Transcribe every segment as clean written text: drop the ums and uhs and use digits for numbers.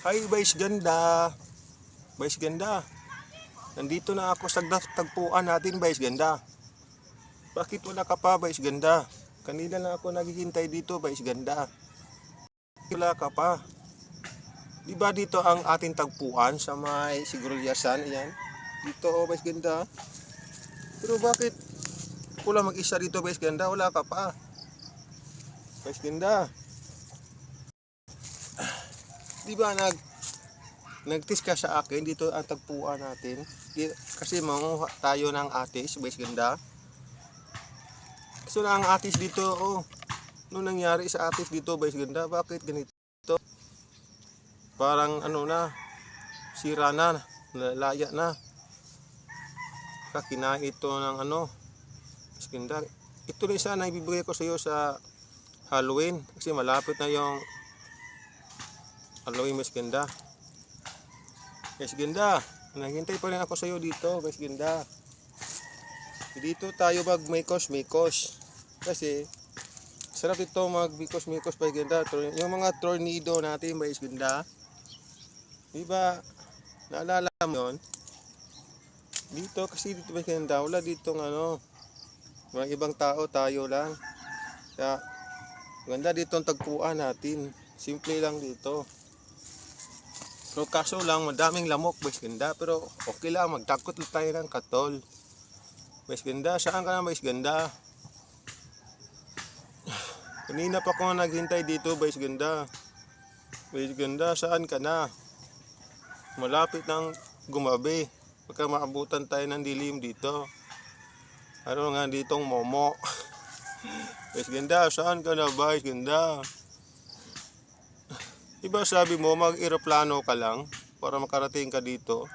Hi, Vice Ganda. Vice Ganda. Nandito na ako sa tagpuan natin, Vice Ganda. Bakit wala ka pa, Vice Ganda? Kanina na ako naghihintay dito, Vice Ganda. Wala ka pa. Di ba dito ang ating tagpuan sa may Siguryasan? Ayan. Dito, oh, Vice Ganda. Pero bakit wala mag-isa dito, Vice Ganda? Wala ka pa. Vice Ganda. Di ba nagtis ka sa akin dito ang tagpuan natin? Kasi manguha tayo ng atis, Vice Ganda. So na ang atis dito, oh. Ano nangyari sa atis dito, Vice Ganda? Bakit ganito? Parang ano na, sira na, laya na. Kinain ito ng ano, Vice Ganda. Ito rin sana ibibigay ko sa iyo sa Halloween kasi malapit na yung Halloween, Vice Ganda. Vice Ganda, naghintay pa rin ako sa iyo dito, Vice Ganda. Dito tayo mag-mikos-mikos. Kasi sarap ito mag-mikos-mikos, Vice Ganda. Yung mga tornado natin, Vice Ganda. Di ba? Naalala mo yun? Dito kasi dito, Vice Ganda, wala ditong ano, mga ibang tao, tayo lang. Kaya ganda dito ang tagpuan natin. Simple lang dito. Pero kaso lang, madaming lamok, Vice Ganda. Pero okay lang, magtakot lang tayo ng katol. Vice Ganda, saan ka na, Vice Ganda? Kanina pa ako naghintay dito, Vice Ganda. Vice Ganda, saan ka na? Malapit nang gumabi. Baka maabutan tayo ng dilim dito. Ano nga ditong momo. Vice Ganda, saan ka na, Vice Ganda? Diba sabi mo mag-eroplano ka lang para makarating ka dito?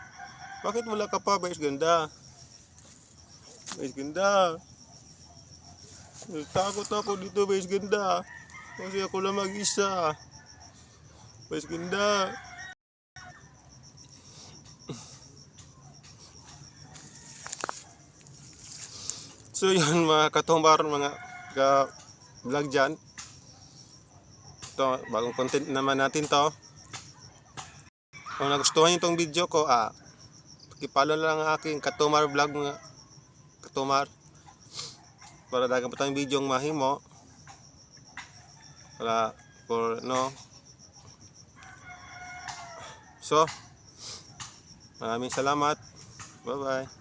Bakit wala ka pa, Vice Ganda? Vice Ganda. Takot ako dito, Vice Ganda. Kasi ako lang mag-isa. Vice Ganda. So yun mga katumbar, mga vlog dyan. Ito, bagong content naman natin to. Kung nagustuhan nyo itong video ko, pakipalo lang ang aking Katumar vlog, mga Katumar. Para dagang pa tayong video ang mahimo. Para, for, no. So, maraming salamat. Bye-bye.